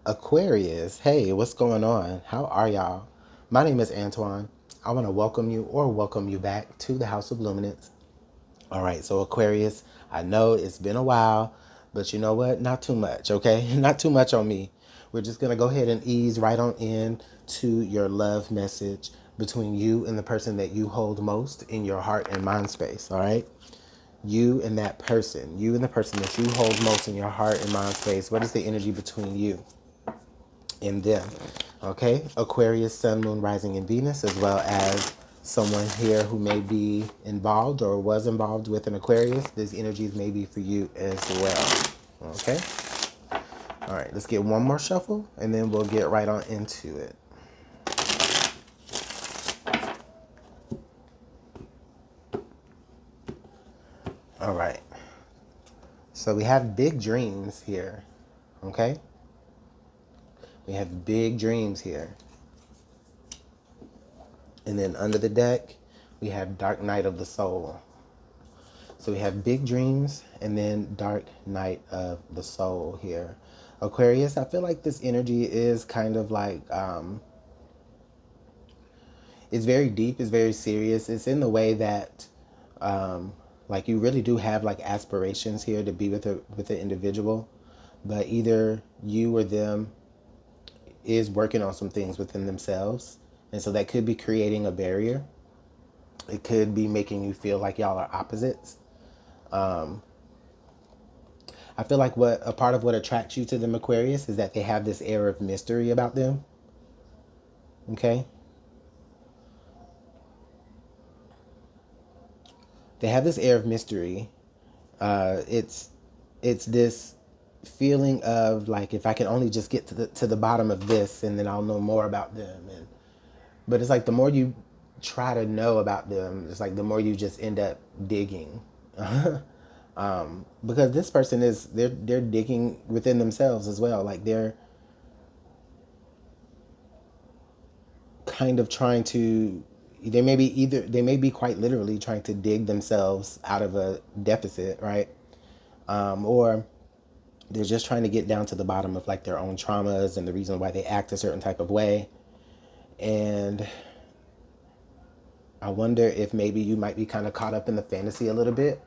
Aquarius, hey, what's going on? How are y'all? My name is Antoine. I want to welcome you back to the House of Luminance. All right, so Aquarius, I know it's been a while, but you know what? Not too much, okay? Not too much on me. We're just going to go ahead and ease right on in to your love message between you and the person that you hold most in your heart and mind space, all right? You and that person, you and the person that you hold most in your heart and mind space. What is the energy between you in them? Okay, Aquarius, Sun, Moon, Rising, and Venus, as well as someone here who may be involved or was involved with an Aquarius. These energies may be for you as well. Okay, all right, let's get one more shuffle and then we'll get right on into it. All right, so we have big dreams here. Okay, we have big dreams here. And then under the deck, we have Dark Night of the Soul. So we have big dreams and then Dark Night of the Soul here. Aquarius, I feel like this energy is kind of like, it's very deep, it's very serious. It's in the way that, like you really do have like aspirations here to be with an individual, but either you or them is working on some things within themselves. And so that could be creating a barrier. It could be making you feel like y'all are opposites. I feel like what a part of what attracts you to them, Aquarius, is that they have this air of mystery about them. Okay? They have this air of mystery. It's this feeling of like, if I can only just get to the bottom of this, and then I'll know more about them. But it's like the more you try to know about them, it's like the more you just end up digging. Because this person is they're digging within themselves as well. Like they're kind of trying to, they may be quite literally trying to dig themselves out of a deficit, right? Or they're just trying to get down to the bottom of like their own traumas and the reason why they act a certain type of way. And I wonder if maybe you might be kind of caught up in the fantasy a little bit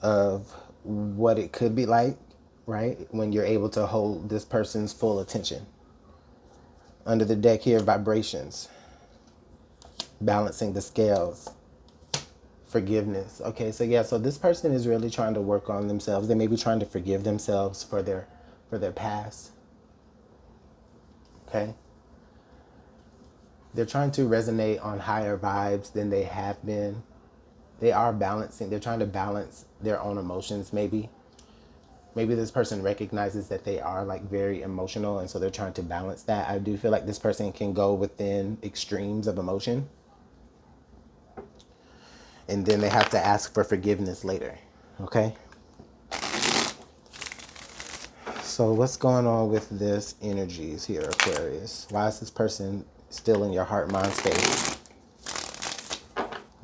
of what it could be like, right? When you're able to hold this person's full attention. Under the deck here, vibrations, balancing the scales, forgiveness. Okay, so yeah, so this person is really trying to work on themselves. They may be trying to forgive themselves for their past. Okay? They're trying to resonate on higher vibes than they have been. They are balancing, they're trying to balance their own emotions maybe. Maybe this person recognizes that they are like very emotional, and so they're trying to balance that. I do feel like this person can go within extremes of emotion, and then they have to ask for forgiveness later. Okay? So what's going on with this energies here, Aquarius? Why is this person still in your heart mind space?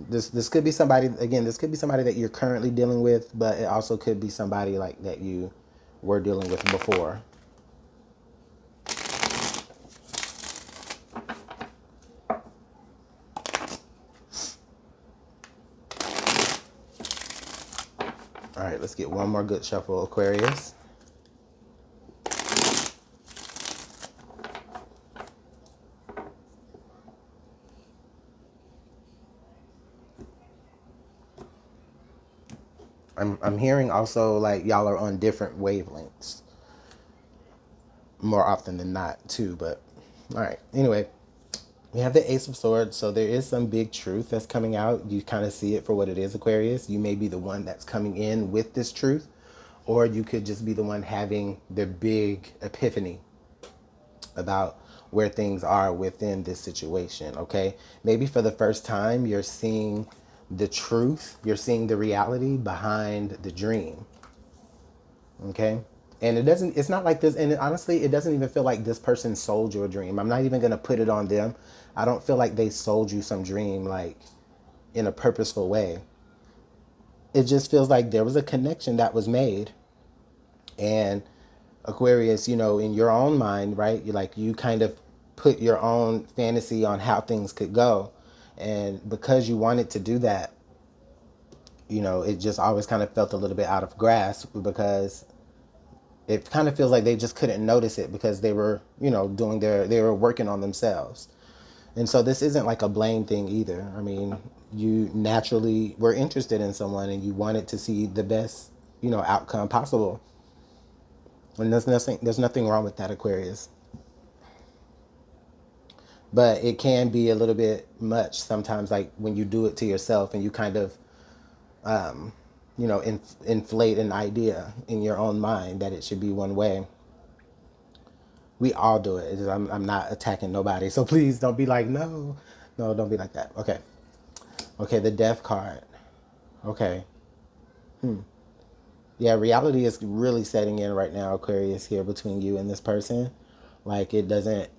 This could be somebody, again, this could be somebody that you're currently dealing with, but it also could be somebody like that you were dealing with before. All right, let's get one more good shuffle, Aquarius. I'm hearing also like y'all are on different wavelengths more often than not too, but all right. Anyway, we have the Ace of Swords, so there is some big truth that's coming out. You kind of see it for what it is, Aquarius. You may be the one that's coming in with this truth, or you could just be the one having the big epiphany about where things are within this situation, okay? Maybe for the first time, you're seeing the truth, you're seeing the reality behind the dream, okay? And it's not like this, and honestly, it doesn't even feel like this person sold you a dream. I'm not even gonna put it on them. I don't feel like they sold you some dream, like in a purposeful way. It just feels like there was a connection that was made, and Aquarius, in your own mind, right? You kind of put your own fantasy on how things could go. And because you wanted to do that, it just always kind of felt a little bit out of grasp, because it kind of feels like they just couldn't notice it because they were, they were working on themselves. And so this isn't like a blame thing either. I mean, you naturally were interested in someone and you wanted to see the best, outcome possible. And there's nothing wrong with that, Aquarius. But it can be a little bit much sometimes, like when you do it to yourself and you kind of, inflate an idea in your own mind that it should be one way. We all do it. I'm not attacking nobody. So please don't be like, no, no, don't be like that. Okay. Okay, the death card. Okay. Yeah, reality is really setting in right now, Aquarius, here between you and this person. Like it doesn't,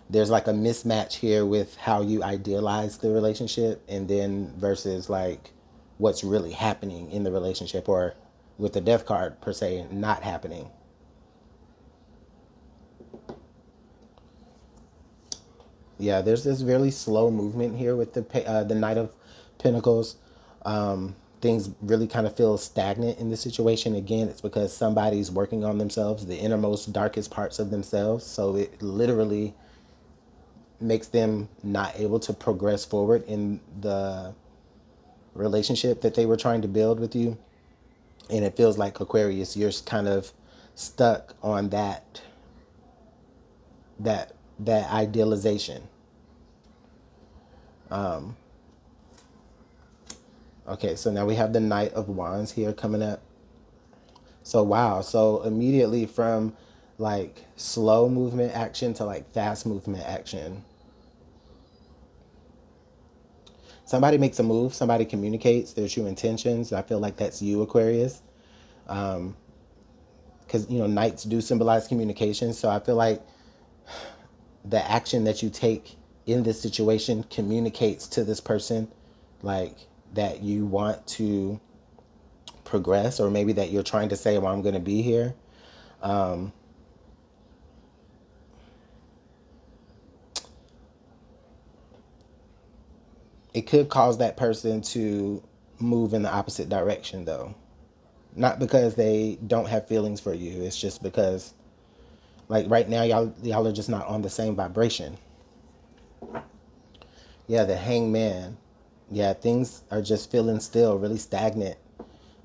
there's like a mismatch here with how you idealize the relationship and then versus like what's really happening in the relationship, or with the death card per se not happening. Yeah, there's this really slow movement here with the Knight of Pentacles. Things really kind of feel stagnant in this situation. Again, it's because somebody's working on themselves, the innermost, darkest parts of themselves. So it literally makes them not able to progress forward in the relationship that they were trying to build with you. And it feels like, Aquarius, you're kind of stuck on that idealization. Okay, so now we have the Knight of Wands here coming up. So wow, so immediately from like slow movement action to like fast movement action. Somebody makes a move, somebody communicates their true intentions. I feel like that's you, Aquarius. Because knights do symbolize communication. So I feel like the action that you take in this situation communicates to this person like that you want to progress, or maybe that you're trying to say, well, I'm going to be here. It could cause that person to move in the opposite direction, though. Not because they don't have feelings for you. It's just because, like right now, y'all are just not on the same vibration. Yeah, the Hangman. Yeah, things are just feeling still, really stagnant.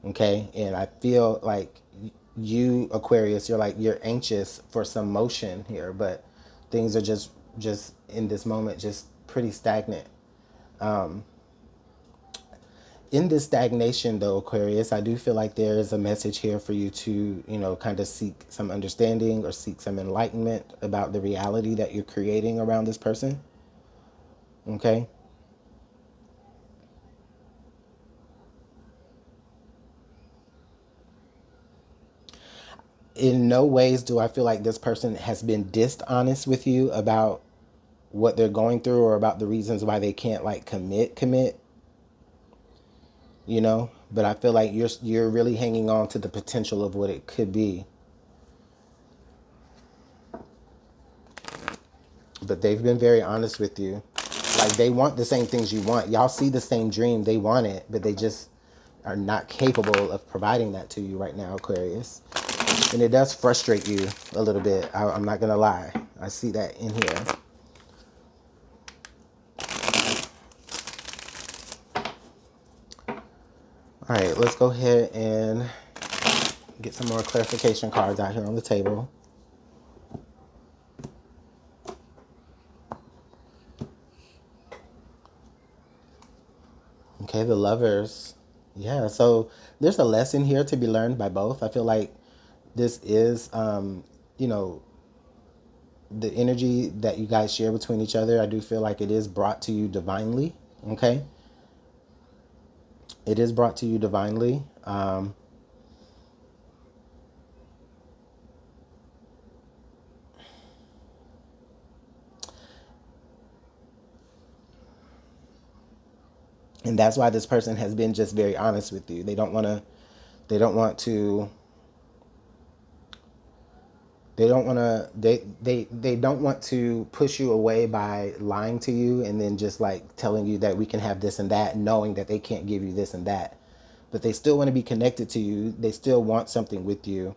Okay, and I feel like you, Aquarius, you're anxious for some motion here, but things are just in this moment just pretty stagnant. In this stagnation, though, Aquarius, I do feel like there is a message here for you to, kind of seek some understanding or seek some enlightenment about the reality that you're creating around this person. Okay. In no ways do I feel like this person has been dishonest with you about what they're going through, or about the reasons why they can't like commit, but I feel like you're really hanging on to the potential of what it could be. But they've been very honest with you. Like they want the same things you want. Y'all see the same dream. They want it, but they just are not capable of providing that to you right now, Aquarius. And it does frustrate you a little bit. I'm not going to lie. I see that in here. All right, let's go ahead and get some more clarification cards out here on the table. Okay, the Lovers. Yeah, so there's a lesson here to be learned by both. I feel like this is, you know, the energy that you guys share between each other. I do feel like it is brought to you divinely. Okay, it is brought to you divinely. And that's why this person has been just very honest with you. They don't want to they don't want to push you away by lying to you and then just like telling you that we can have this and that, knowing that they can't give you this and that. But they still want to be connected to you. They still want something with you.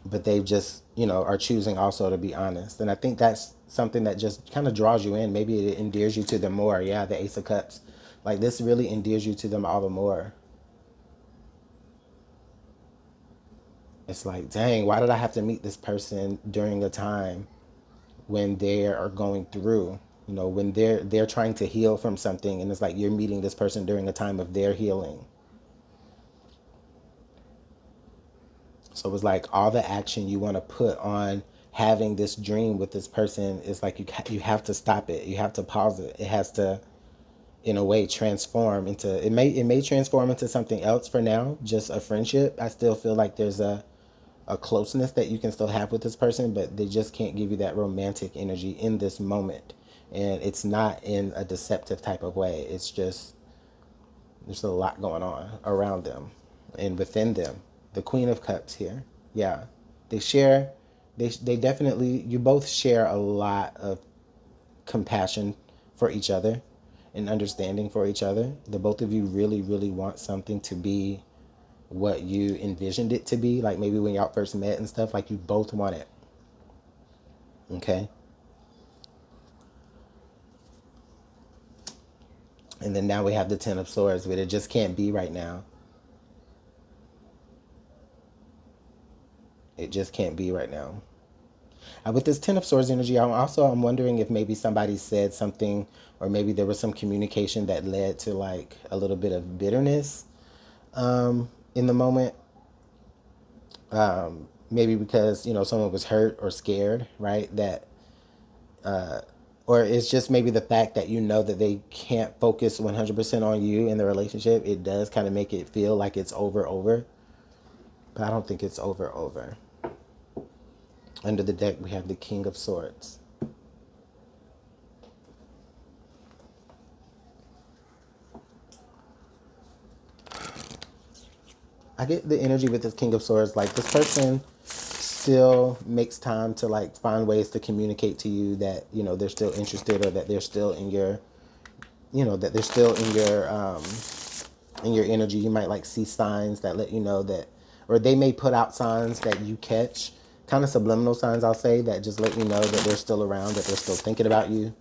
But they just, are choosing also to be honest. And I think that's something that just kind of draws you in. Maybe it endears you to them more. Yeah, the Ace of Cups. Like this really endears you to them all the more. It's like, dang, why did I have to meet this person during a time when they are going through, when they're trying to heal from something, and it's like you're meeting this person during a time of their healing. So it's like all the action you want to put on having this dream with this person is like you have to stop it. You have to pause it. It has to, in a way, transform into it may transform into something else for now, just a friendship. I still feel like there's a closeness that you can still have with this person, but they just can't give you that romantic energy in this moment. And it's not in a deceptive type of way. It's just there's a lot going on around them and within them. The Queen of Cups here. Yeah. They share they definitely, you both share a lot of compassion for each other and understanding for each other. The both of you really, really want something to be what you envisioned it to be, like maybe when y'all first met and stuff, like you both want it. Okay. And then now we have the Ten of Swords, but it just can't be right now. It just can't be right now. With this Ten of Swords energy, I'm wondering if maybe somebody said something, or maybe there was some communication that led to like a little bit of bitterness in the moment. Maybe because someone was hurt or scared, right? That or it's just maybe the fact that that they can't focus 100% on you in the relationship. It does kind of make it feel like it's over, but I don't think it's over. Under the deck, we have the King of Swords. I get the energy with this King of Swords, like this person still makes time to like find ways to communicate to you that they're still interested, or that they're still in your that they're still in your energy. You might like see signs that let you know that, or they may put out signs that you catch, kind of subliminal signs, I'll say, that just let you know that they're still around, that they're still thinking about you.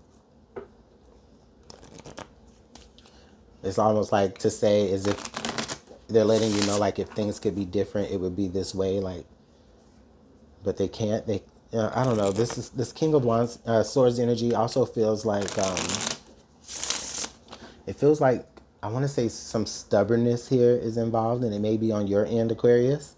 It's almost like to say as if they're letting you know, like, if things could be different, it would be this way, like, but they can't. I don't know. This King of Wands, Swords energy also feels like, it feels like, I want to say some stubbornness here is involved, and it may be on your end, Aquarius.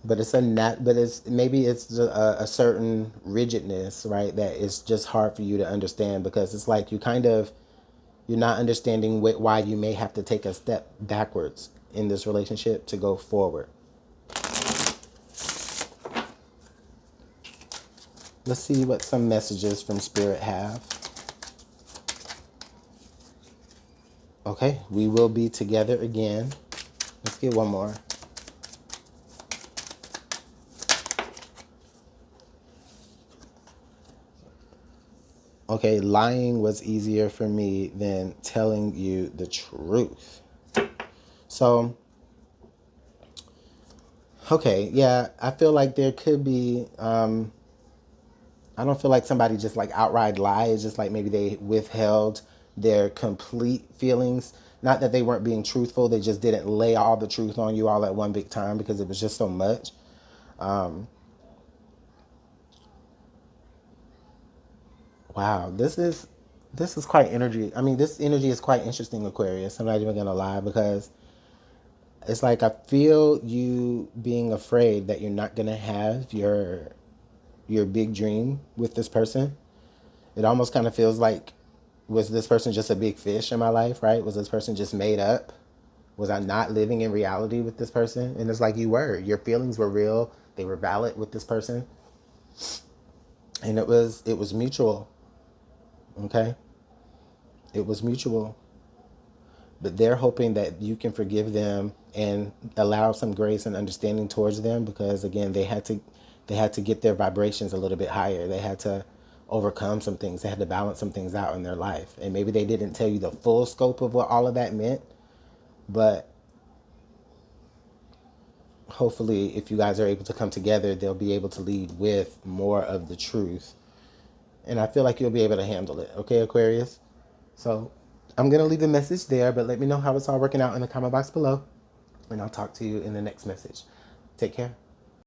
But it's a certain rigidness, right? That it's just hard for you to understand, because it's like you're not understanding why you may have to take a step backwards in this relationship to go forward. Let's see what some messages from Spirit have. Okay, we will be together again. Let's get one more. Okay, lying was easier for me than telling you the truth. So, okay, yeah, I feel like there could be, I don't feel like somebody just like outright lied. It's just like maybe they withheld their complete feelings. Not that they weren't being truthful, they just didn't lay all the truth on you all at one big time, because it was just so much. Wow, this is quite energy. I mean, this energy is quite interesting, Aquarius. I'm not even gonna lie, because it's like I feel you being afraid that you're not gonna have your big dream with this person. It almost kind of feels like, was this person just a big fish in my life, right? Was this person just made up? Was I not living in reality with this person? And it's like you were. Your feelings were real. They were valid with this person. And it was mutual. Okay? It was mutual. But they're hoping that you can forgive them and allow some grace and understanding towards them, because again, they had to get their vibrations a little bit higher. They had to overcome some things. They had to balance some things out in their life. And maybe they didn't tell you the full scope of what all of that meant, but hopefully if you guys are able to come together, they'll be able to lead with more of the truth. And I feel like you'll be able to handle it. Okay, Aquarius? So I'm going to leave a message there, but let me know how it's all working out in the comment box below. And I'll talk to you in the next message. Take care.